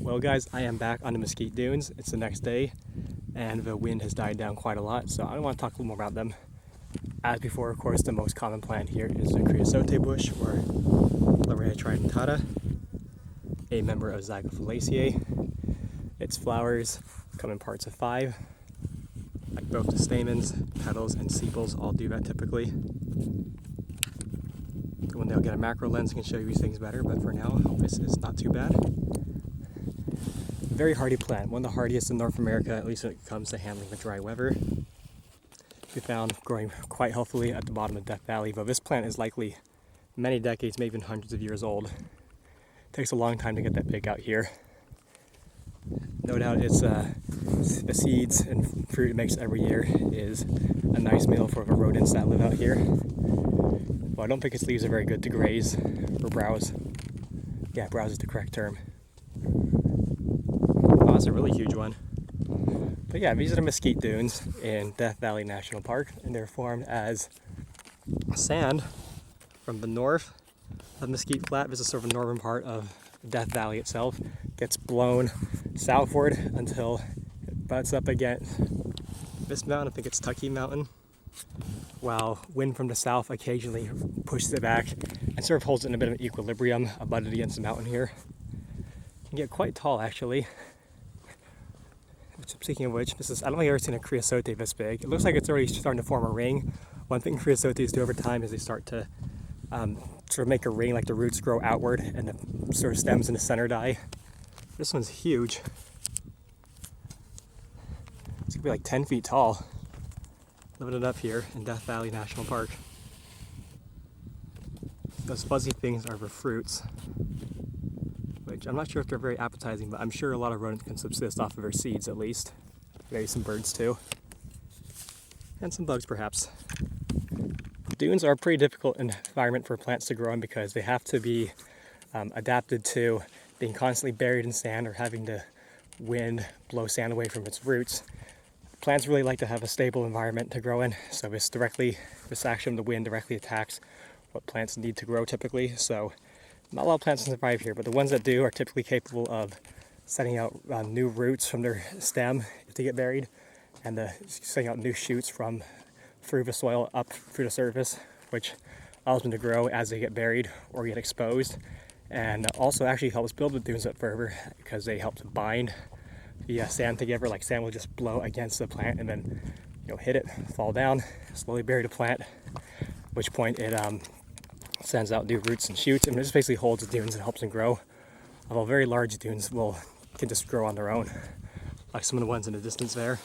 Well guys, I am back on the Mesquite Dunes. It's the next day and the wind has died down quite a lot, so I want to talk a little more about them. As before, of course, the most common plant here is the Creosote bush, or Larrea tridentata, a member of Zygophyllaceae. Its flowers come in parts of 5, like both the stamens, petals, and sepals all do that typically. When they'll get a macro lens, I can show you these things better, but for now, this is not too bad. Very hardy plant, one of the hardiest in North America, at least when it comes to handling the dry weather. We found growing quite healthily at the bottom of Death Valley, but this plant is likely many decades, maybe even hundreds of years old. It takes a long time to get that big out here. No doubt it's the seeds and fruit it makes every year is a nice meal for the rodents that live out here. Well, I don't think its leaves are very good to graze or browse. Yeah, browse is the correct term. Oh, that's a really huge one. But yeah, these are the Mesquite Dunes in Death Valley National Park, and they're formed as sand from the north of Mesquite Flat. This is sort of the northern part of Death Valley itself. Gets blown southward until it butts up against this mountain. I think it's Tucky Mountain, while wind from the south occasionally pushes it back and sort of holds it in a bit of an equilibrium abutted against the mountain here. It can get quite tall actually. Speaking of which, I don't think I've ever seen a creosote this big. It looks like it's already starting to form a ring. One thing creosotes do over time is they start to sort of make a ring, like the roots grow outward and the sort of stems in the center die. This one's huge. It's gonna be like 10 feet tall. Living it up here in Death Valley National Park. Those fuzzy things are the fruits, which I'm not sure if they're very appetizing, but I'm sure a lot of rodents can subsist off of their seeds at least. Maybe some birds too. And some bugs perhaps. Dunes are a pretty difficult environment for plants to grow in because they have to be adapted to being constantly buried in sand or having the wind blow sand away from its roots. Plants really like to have a stable environment to grow in, so this action of the wind directly attacks what plants need to grow typically. So not a lot of plants can survive here, but the ones that do are typically capable of setting out new roots from their stem if they get buried, and setting out new shoots from through the soil up through the surface, which allows them to grow as they get buried or get exposed, and also actually helps build the dunes up further because they help to bind the sand together. Like sand will just blow against the plant and then hit it, fall down, slowly bury the plant, at which point it sends out new roots and shoots, and it just basically holds the dunes and helps them grow. Although very large dunes can just grow on their own, like some of the ones in the distance there.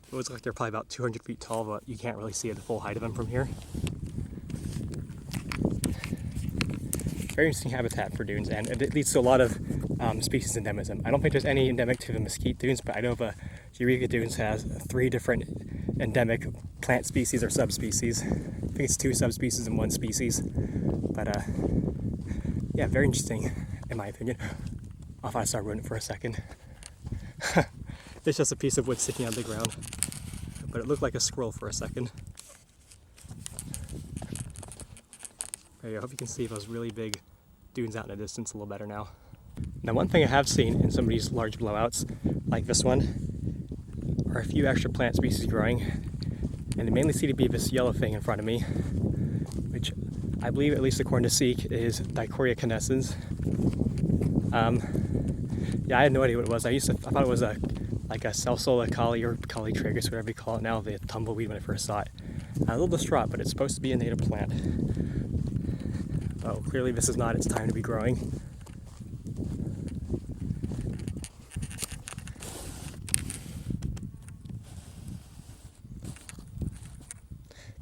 It looks like they're probably about 200 feet tall, but you can't really see the full height of them from here. Very interesting habitat for dunes, and it leads to a lot of species endemism. I don't think there's any endemic to the Mesquite Dunes, but I know the Eureka Dunes has 3 different endemic plant species or subspecies. I think it's 2 subspecies and 1 species. But yeah, very interesting in my opinion. I thought I saw a rodent for a second. It's just a piece of wood sticking out of the ground, but it looked like a squirrel for a second. There you go. I hope you can see those really big dunes out in the distance a little better now. Now, one thing I have seen in some of these large blowouts, like this one, are a few extra plant species growing, and they mainly seem to be this yellow thing in front of me, which I believe, at least according to Seek, is Dicoria canescens. Yeah, I had no idea what it was. I thought it was like a Salsola collie or collie tragus, whatever you call it now, the tumbleweed when I first saw it. A little distraught, but it's supposed to be a native plant. Oh, clearly this is not its time to be growing.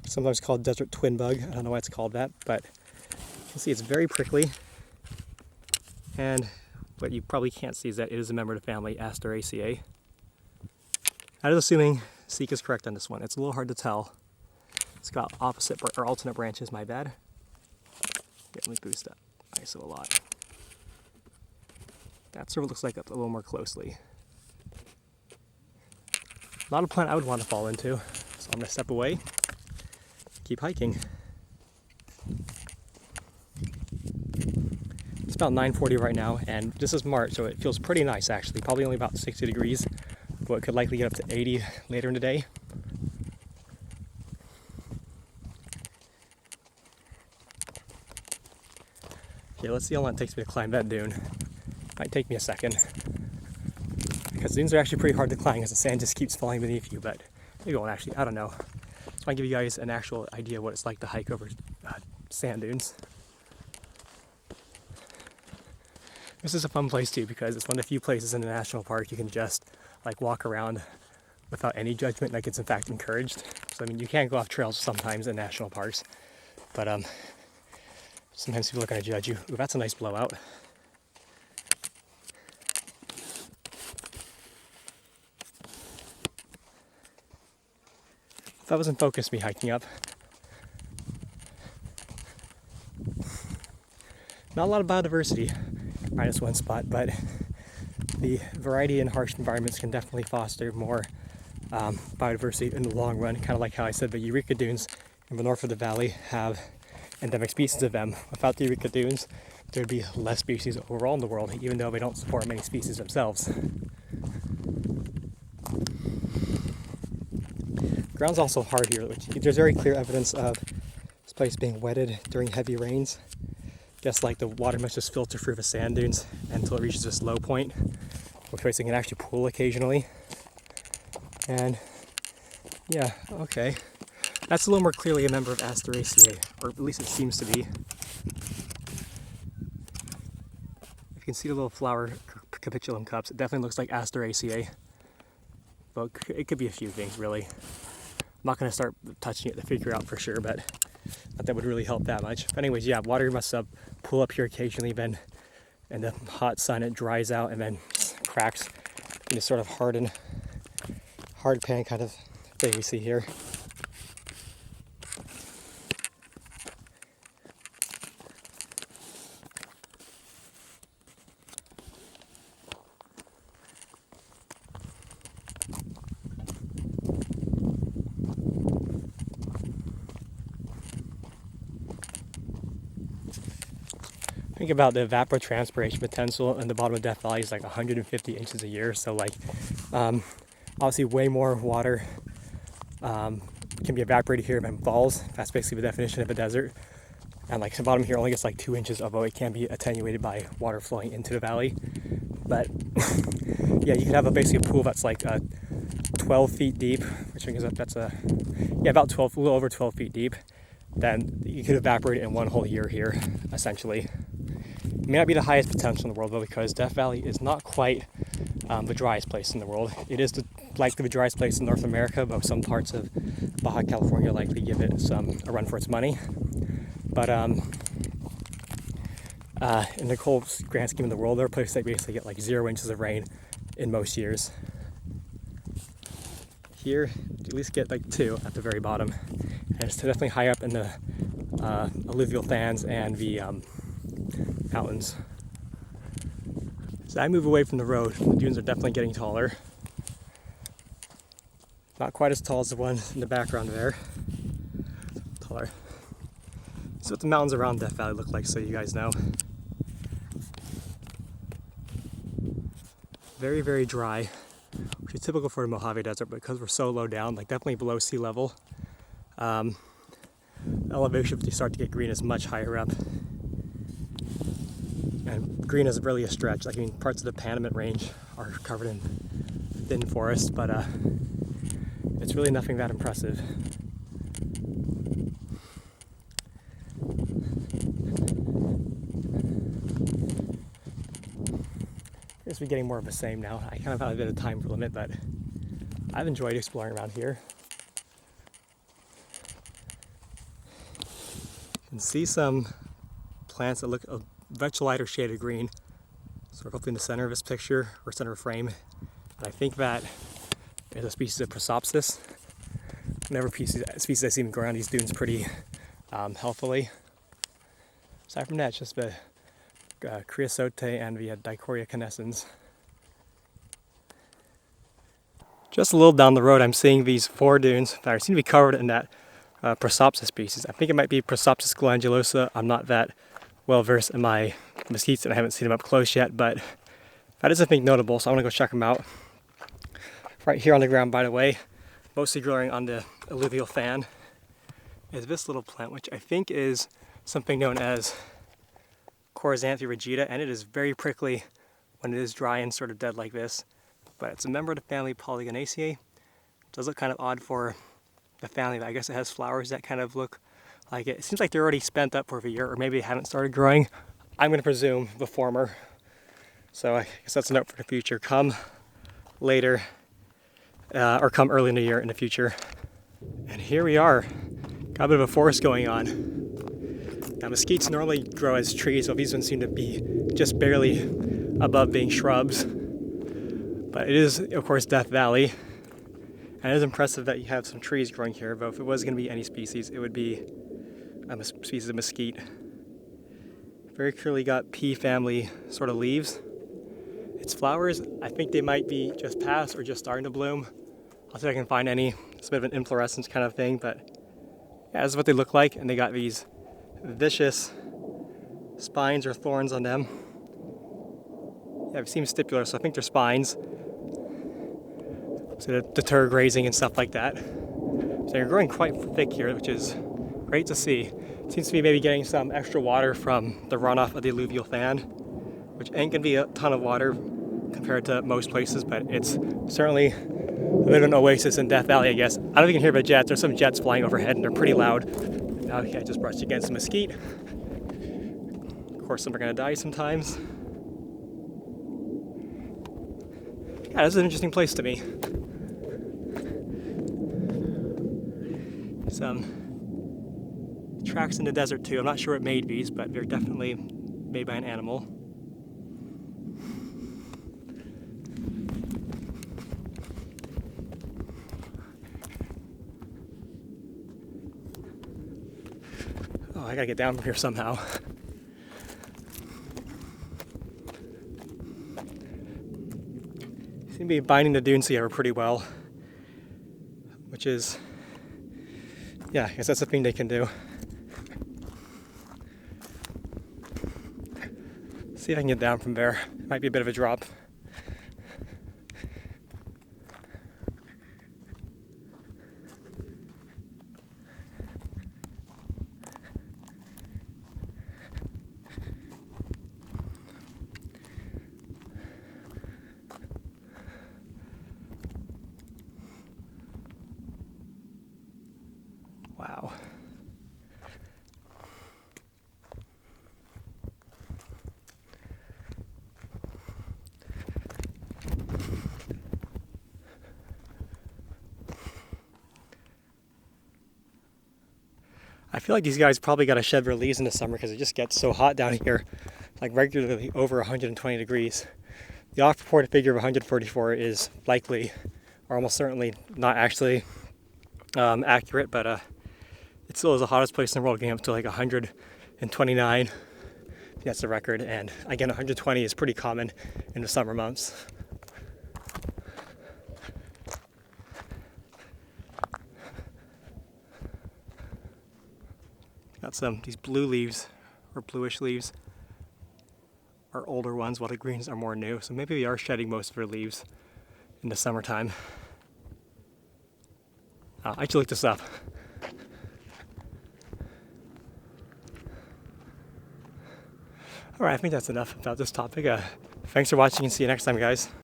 Sometimes called desert twin bug. I don't know why it's called that, but you can see it's very prickly. And what you probably can't see is that it is a member of the family Asteraceae. I was assuming Seek is correct on this one. It's a little hard to tell. It's got opposite or alternate branches, my bad. Yeah, let me boost that ISO a lot. That sort of looks like it a little more closely. Not a plant I would want to fall into, so I'm going to step away, keep hiking. about 9:40 right now, and this is March, so it feels pretty nice actually. Probably only about 60 degrees, but it could likely get up to 80 later in the day. Okay, let's see how long it takes me to climb that dune. Might take me a second, because dunes are actually pretty hard to climb because the sand just keeps falling beneath you, but maybe it won't actually, I don't know. Just want to give you guys an actual idea of what it's like to hike over sand dunes. This is a fun place too, because it's one of the few places in the national park you can just like walk around without any judgment, like it's in fact encouraged. So I mean, you can go off trails sometimes in national parks, but sometimes people are going to judge you. Ooh, that's a nice blowout. If that wasn't focused me hiking up. Not a lot of biodiversity right in this one spot, but the variety in harsh environments can definitely foster more biodiversity in the long run. Kind of like how I said the Eureka Dunes in the north of the valley have endemic species of them. Without the Eureka Dunes, there'd be less species overall in the world, even though they don't support many species themselves. Ground's also hard here, which there's very clear evidence of this place being wetted during heavy rains. Just like the water must just filter through the sand dunes until it reaches this low point, which place it can actually pool occasionally. And yeah, okay. That's a little more clearly a member of Asteraceae, or at least it seems to be. If you can see the little flower capitulum cups, it definitely looks like Asteraceae. But it could be a few things, really. I'm not going to start touching it to figure out for sure, but not that would really help that much. But anyways, yeah, water must pool up here occasionally, then in the hot sun it dries out and then cracks in this sort of hard pan kind of thing we see here. Think about the evapotranspiration potential in the bottom of Death Valley is like 150 inches a year. So like, obviously way more water can be evaporated here than falls. That's basically the definition of a desert. And like the bottom here only gets like 2 inches, although it can be attenuated by water flowing into the valley. But yeah, you could have basically a pool that's like 12 feet deep, which brings up, that's about 12, a little over 12 feet deep. Then you could evaporate it in one whole year here, essentially. It may not be the highest potential in the world, though, because Death Valley is not quite the driest place in the world. It is likely the driest place in North America, but some parts of Baja California likely give it a run for its money. But in the whole grand scheme of the world, there are places that basically get like 0 inches of rain in most years. Here, you at least get like 2 at the very bottom. And it's definitely high up in the alluvial fans and the mountains. As I move away from the road, the dunes are definitely getting taller. Not quite as tall as the one in the background there. Taller. So what the mountains around Death Valley look like, so you guys know. Very, very dry, which is typical for the Mojave Desert, but because we're so low down, like definitely below sea level, elevation, if you start to get green, is much higher up. And green is really a stretch. Like, I mean, parts of the Panamint Range are covered in thin forest, but it's really nothing that impressive. I guess we're getting more of the same now. I kind of have a bit of time limit, but I've enjoyed exploring around here. You can see some plants that look a much lighter shade of green, sort of up in the center of this picture, or center of frame. And I think that is a species of Prosopis. Whenever species I see them go around these dunes pretty healthily. Aside from that, it's just the Creosote and the Dicoria canescens. Just a little down the road, I'm seeing these 4 dunes that seem to be covered in that Prosopis species. I think it might be Prosopis glandulosa. I'm not that well versed in my mesquites and I haven't seen them up close yet, but that is something notable, so I want to go check them out. Right here on the ground, by the way, mostly growing on the alluvial fan, is this little plant, which I think is something known as Chorizanthe rigida, and it is very prickly when it is dry and sort of dead like this. But it's a member of the family Polygonaceae. It does look kind of odd for the family, but I guess it has flowers that kind of look like it. It seems like they're already spent up for a year, or maybe they haven't started growing. I'm going to presume the former. So I guess that's a note for the future. Come later, or come early in the year in the future. And here we are. Got a bit of a forest going on. Now mesquites normally grow as trees, so these ones seem to be just barely above being shrubs. But it is, of course, Death Valley. And it is impressive that you have some trees growing here, but if it was going to be any species, it would be a species of mesquite. Very clearly got pea family sort of leaves. Its flowers, I think they might be just past or just starting to bloom. I'll see if I can find any. It's a bit of an inflorescence kind of thing, but yeah, this is what they look like, and they got these vicious spines or thorns on them. Yeah, it seems stipular, so I think they're spines. So to deter grazing and stuff like that. So they're growing quite thick here, which is great to see. It seems to be maybe getting some extra water from the runoff of the alluvial fan, which ain't gonna be a ton of water compared to most places, but it's certainly a bit of an oasis in Death Valley, I guess. I don't know if you can hear the jets. There's some jets flying overhead and they're pretty loud. Okay, I just brushed against a mesquite. Of course, some are gonna die sometimes. Yeah, this is an interesting place to me. Some tracks in the desert too. I'm not sure what made these, but they're definitely made by an animal. Oh, I gotta get down from here somehow. Seem to be binding the dune sea ever pretty well, which is, yeah, I guess that's the thing they can do. See if I can get down from there. Might be a bit of a drop. Wow. I feel like these guys probably got to shed their leaves in the summer because it just gets so hot down here, like regularly over 120 degrees. The off-reported figure of 144 is likely, or almost certainly, not actually accurate, but it still is the hottest place in the world, getting up to like 129. That's the record, and again, 120 is pretty common in the summer months. Got these blue leaves, or bluish leaves, are older ones, while the greens are more new. So maybe they are shedding most of their leaves in the summertime. I should look this up. Alright, I think that's enough about this topic. Thanks for watching and see you next time, guys.